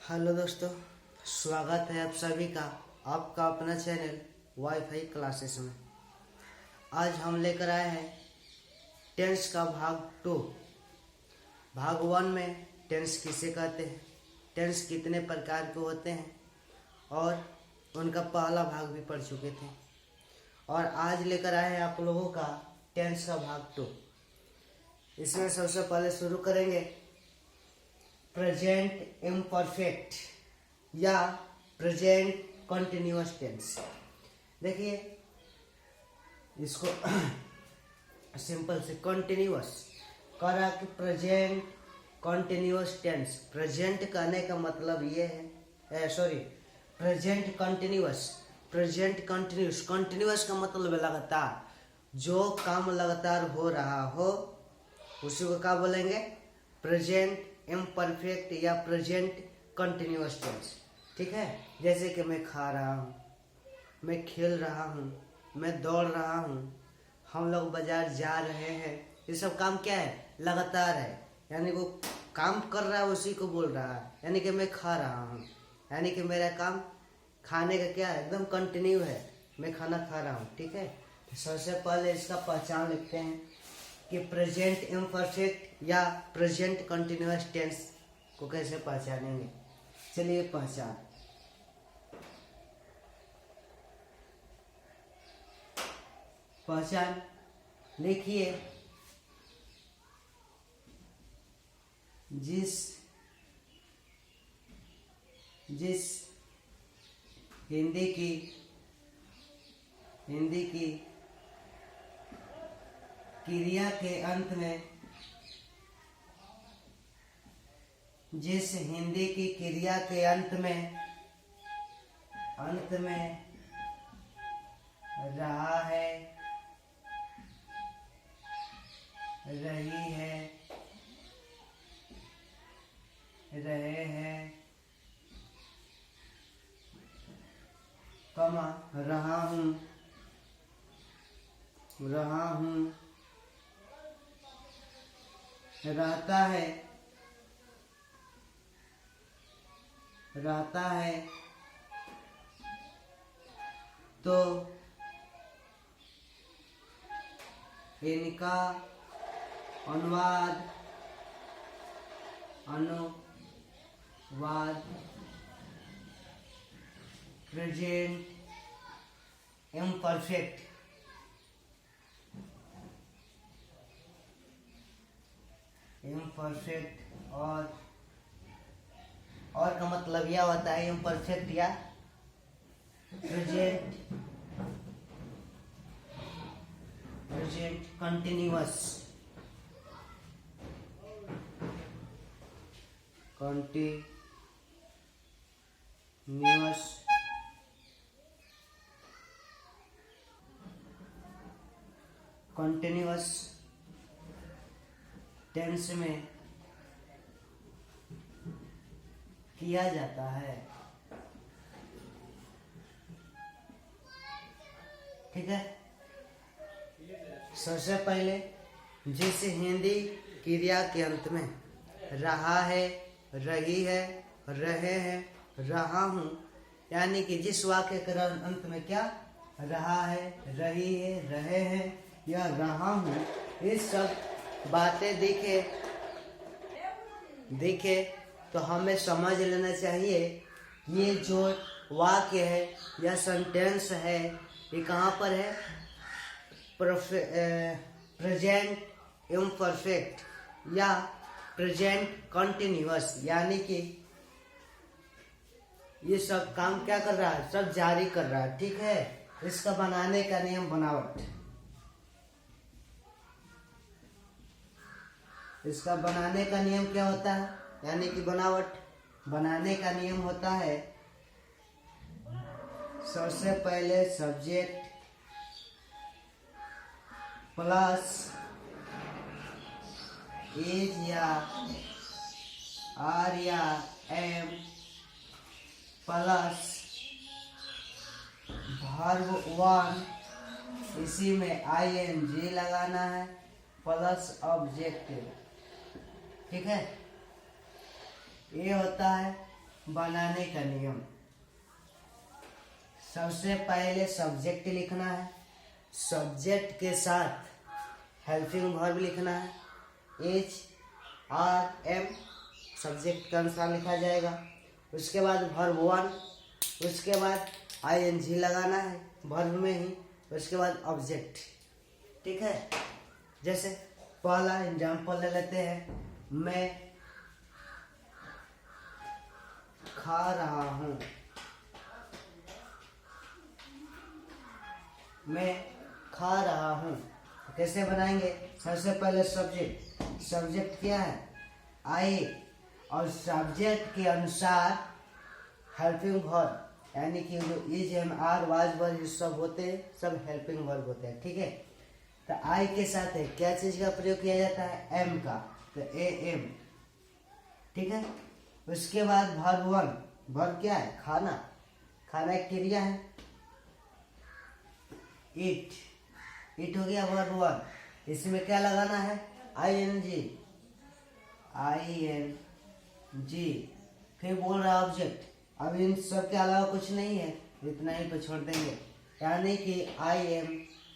Hello दोस्तों, स्वागत है आप सभी का आपका अपना चैनल वाईफाई क्लासेस में। आज हम लेकर आए हैं टेंस का भाग 2। भाग 1 में टेंस किसे कहते हैं, टेंस कितने प्रकार के होते हैं और उनका पहला भाग भी पढ़ चुके थे। और आज लेकर आए हैं आप लोगों का टेंस का भाग 2। इसमें सबसे पहले शुरू करेंगे प्रेजेंट इम्परफेक्ट या प्रेजेंट कंटिन्यूअस टेंस। देखिए इसको सिंपल से कंटिन्यूअस करा कि प्रेजेंट कंटिन्यूअस टेंस। प्रेजेंट कहने का मतलब ये है present continuous. Present continuous, continuous का मतलब है लगातार, जो काम लगातार हो रहा हो उसी को क्या बोलेंगे, प्रेजेंट इम्परफेक्ट या प्रेजेंट कंटिन्यूअस टेंस। ठीक है, जैसे कि मैं खा रहा हूँ, मैं खेल रहा हूँ, मैं दौड़ रहा हूँ, हम लोग बाजार जा रहे हैं। ये सब काम क्या है, लगातार है, यानी वो काम कर रहा है उसी को बोल रहा है। यानी कि मैं खा रहा हूँ, यानी कि मेरा काम खाने का क्या है, एकदम कंटिन्यू है, मैं खाना खा रहा हूँ। ठीक है, तो सबसे पहले इसका पहचान लिखते हैं कि प्रेजेंट इम्परफेक्ट या प्रेजेंट कंटिन्यूअस टेंस को कैसे पहचानेंगे। चलिए पहचान लिखिए। जिस हिंदी की क्रिया के अंत में, जिस हिंदी की क्रिया के अंत में रहा है, रही है, रहे हैं, कमा रहा हूँ, रहता है, तो इनका अनुवाद प्रेजेंट इम्परफेक्ट। और का मतलब यह होता है इम्परफेक्ट या प्रेजेंट कंटिन्यूअस। कंटिन्यूअस टेंस में किया जाता है। ठीक है, सबसे पहले जिस हिंदी क्रिया के अंत में रहा है, रही है, रहे हैं, रहा हूँ, यानी कि जिस वाक्य के अंत में क्या रहा है, रही है, रहे हैं या रहा हूँ, ये सब बातें दिखे तो हमें समझ लेना चाहिए ये जो वाक्य है या सेंटेंस है ये कहाँ पर है, प्रेजेंट इम्परफेक्ट या प्रेजेंट कंटिन्यूअस। यानी कि ये सब काम क्या कर रहा है, सब जारी कर रहा है। ठीक है, इसका बनाने का नियम बनावट। इसका बनाने का नियम क्या होता है, यानी कि बनाने का नियम होता है, सबसे पहले सब्जेक्ट प्लस इज या आर या एम प्लस वर्ब 1, इसी में ing लगाना है, प्लस ऑब्जेक्टिव। ठीक है, ये होता है बनाने का नियम। सबसे पहले सब्जेक्ट लिखना है, सब्जेक्ट के साथ हेल्पिंग वर्ब लिखना है। एच आर एम सब्जेक्ट के अनुसार लिखा जाएगा। उसके बाद वर्ब वन, उसके बाद आईएनजी लगाना है वर्ब में ही, उसके बाद ऑब्जेक्ट। ठीक है, जैसे पहला एग्जाम्पल ले लेते हैं, मैं खा रहा हूँ। मैं खा रहा हूँ कैसे बनाएंगे? सबसे पहले सब्जेक्ट, सब्जेक्ट क्या है? आई, और सब्जेक्ट के अनुसार हेल्पिंग वर्ब, यानी कि जो is am are was were सब होते हैं, सब हेल्पिंग वर्ब होते हैं। ठीक है, तो आई के साथ है क्या चीज का प्रयोग किया जाता है? एम का, तो ए एम। ठीक है, उसके बाद वर्ब वन, वर्ब क्या है? खाना, खाना एक क्रिया है। ईट, ईट हो गया वर्ब वन। इसमें क्या लगाना है? I N G, I N G. फिर बोल रहा ऑब्जेक्ट, अब इन सब के अलावा कुछ नहीं है, इतना ही पे छोड़ देंगे, यानी कि आई एम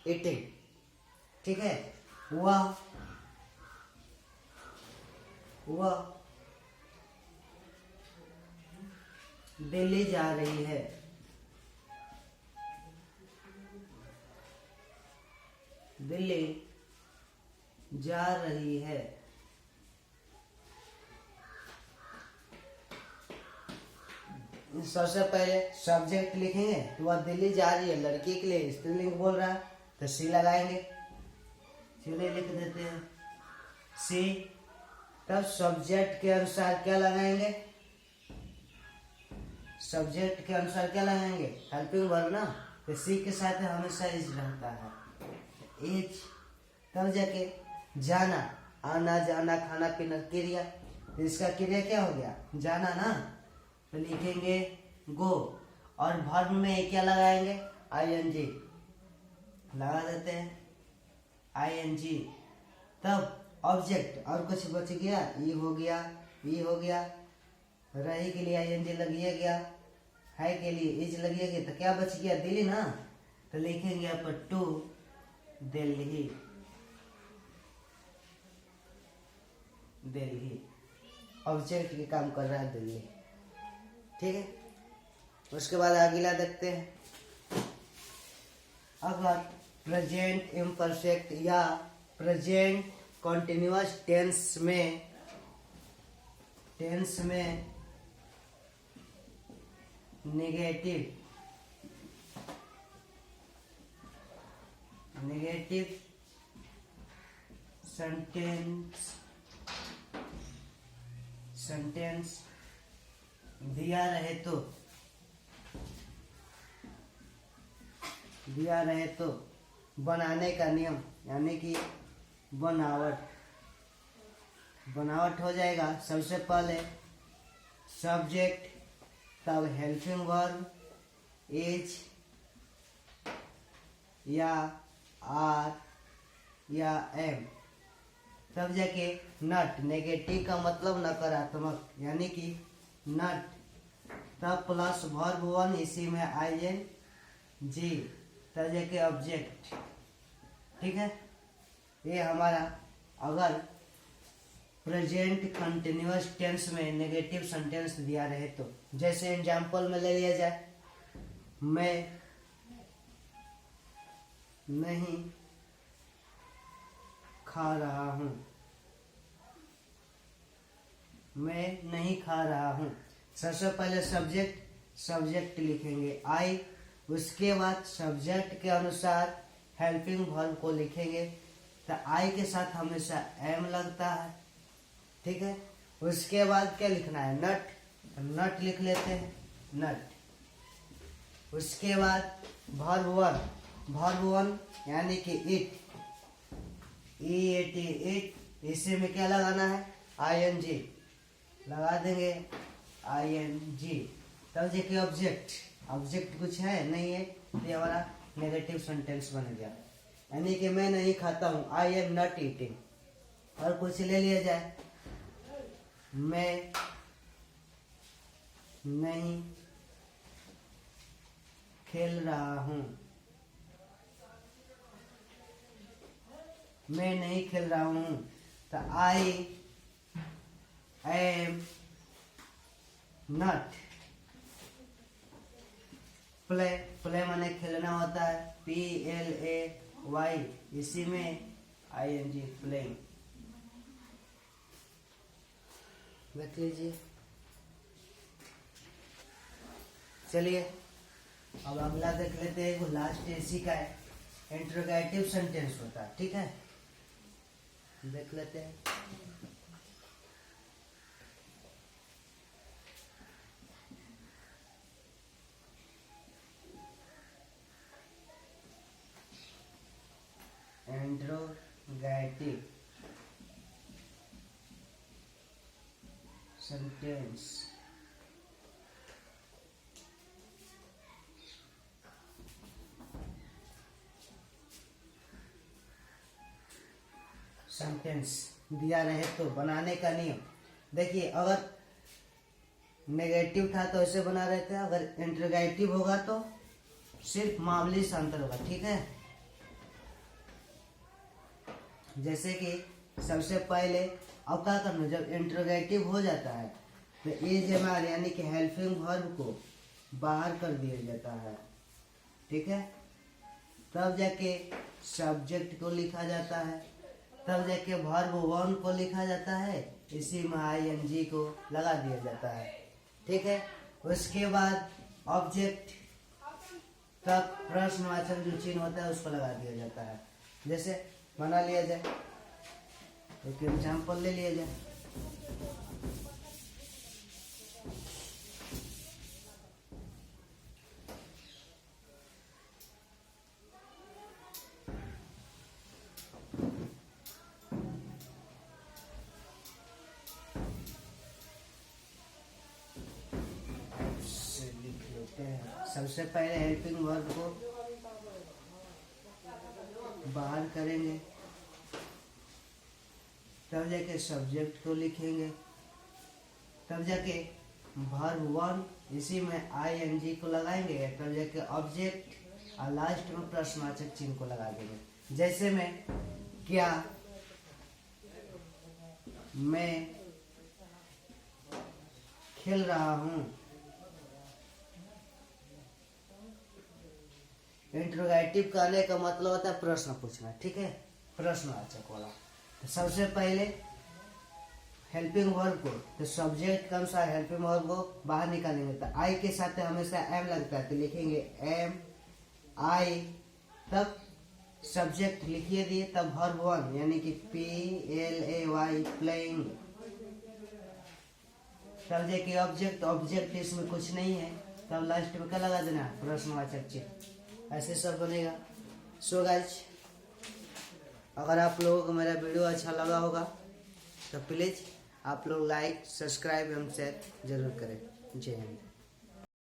ईटिंग। ठीक है, वह दिल्ली जा रही है। दिल्ली जा रही है। सबसे पहले सब्जेक्ट लिखेंगे, तो वह दिल्ली जा रही है, लड़की के लिए स्त्रीलिंग बोल रहा है, तो सी लगाएंगे। चलिए लिख देते हैं सी। तब सब्जेक्ट के अनुसार क्या लगाएंगे? सब्जेक्ट के अनुसार क्या लगाएंगे? हेल्पिंग वर्ब ना, तो सी के साथ हमेशा इज रहता है, इज। तब जाके जाना, आना जाना खाना पीना क्रिया, इसका क्रिया क्या हो गया? जाना ना, तो लिखेंगे गो। और वर्ब में क्या लगाएंगे? आईएनजी लगा देते हैं, आईएनजी। तब ऑब्जेक्ट, और कुछ बच गया? ई हो गया, ई हो गया, रही के लिए आईएनजी लगिए गया, है के लिए इज लगिए गया, तो क्या बच गया? दिल्ली ना, तो लिखेंगे यहाँ पर टू दिल्ली, दिल्ली। ऑब्जेक्ट के काम कर रहा है दिल्ली। ठीक है, उसके बाद अगला देखते हैं। अगर प्रेजेंट इम्परफेक्ट या प्रेजेंट कॉन्टिन्यूअस टेंस में नेगेटिव सेंटेंस दिया रहे तो बनाने का नियम, यानी कि बनावट हो जाएगा। सबसे पहले सब्जेक्ट, तब हेल्पिंग वर्ब इज या आर या एम, तब जाके नट, नेगेटिव का मतलब नकारात्मक, यानी कि नट, तब प्लस वर्ब वन, इसी में आई एन जी, तब जाके ऑब्जेक्ट। ठीक है, ये हमारा अगर प्रेजेंट कंटिन्यूअस टेंस में नेगेटिव सेंटेंस दिया रहे तो। जैसे एग्जाम्पल में ले लिया जाए, मैं नहीं खा रहा हूँ, मैं नहीं खा रहा हूँ। सबसे पहले सब्जेक्ट लिखेंगे आई, उसके बाद सब्जेक्ट के अनुसार हेल्पिंग वर्ब को लिखेंगे, तो आई के साथ हमेशा एम लगता है। ठीक है, उसके बाद क्या लिखना है? नट, नट लिख लेते हैं, नट। उसके बाद वर्ब वन यानी कि इट, इट, इसी में क्या लगाना है? आईएनजी लगा देंगे, आईएनजी। तब देखिए ऑब्जेक्ट कुछ है नहीं है, ये हमारा नेगेटिव सेंटेंस बन गया, यानी कि मैं नहीं खाता हूँ, आई एम नॉट ईटिंग। और कुछ ले लिया जाए, मैं नहीं खेल रहा हूँ, मैं नहीं खेल रहा हूँ। तो I am not play, play माने खेलना होता है, PLAY, इसी में ING प्लेइंग। देख लीजिए। चलिए अब अगला देख लेते हैं। वो लास्ट इसी का है, इंट्रोगेटिव सेंटेंस होता है, ठीक है, देख लेते हैं। इंट्रोगेटिव सेंटेंस सेंटेंस दिया रहे तो बनाने का नियम देखिए। अगर नेगेटिव था तो ऐसे बना रहे थे, अगर इंट्रोगेटिव होगा तो सिर्फ मामूली सा अंतर होगा, ठीक है। जैसे कि सबसे पहले अब क्या करना, जब इंट्रोगेटिव हो जाता है तो एजएमआर यानी कि हेल्पिंग वर्ब को बाहर कर दिया जाता है, ठीक है। तब जाके सब्जेक्ट को लिखा जाता है, तब जाके वर्ब वन को लिखा जाता है, इसी में ING को लगा दिया जाता है, ठीक है। उसके बाद ऑब्जेक्ट तक प्रश्नवाचक जो चिन्ह होता है उसको लगा दिया जाता है। जैसे बना लिया जाए, एक एग्जाम्पल ले लिया जाए। लिख लेते हैं। सबसे पहले हेल्पिंग वर्ब को बाहर करेंगे, तब जाके सब्जेक्ट को लिखेंगे, तब जाके वर्ब वन, इसी में ING को लगाएंगे, तब जाके ऑब्जेक्ट और लास्ट में प्रश्नवाचक चिन्ह को लगा देंगे। जैसे में क्या मैं खेल रहा हूँ। इंट्रोगेटिव करने का मतलब होता है प्रश्न पूछना, ठीक है, प्रश्नवाचक वाला। तो सबसे पहले हेल्पिंग वर्ब को, तो सब्जेक्ट कौन सा हेल्पिंग वर्ब को बाहर निकालेंगे, तो आई के साथ हमेशा एम लगता है, तो लिखेंगे एम आई, तब सब्जेक्ट लिखिए दिए, तब वर्ब वन यानी कि PLAY प्लेइंग, तब जाके ऑब्जेक्ट, ऑब्जेक्ट इसमें कुछ नहीं है, तब लास्ट में क्या लगा देना, प्रश्नवाचक चिन्ह, ऐसे सब बनेगा। सो गाइस, अगर आप लोगों को मेरा वीडियो अच्छा लगा होगा तो प्लीज़ आप लोग लाइक, सब्सक्राइब एवं शेयर जरूर करें। जय हिंद।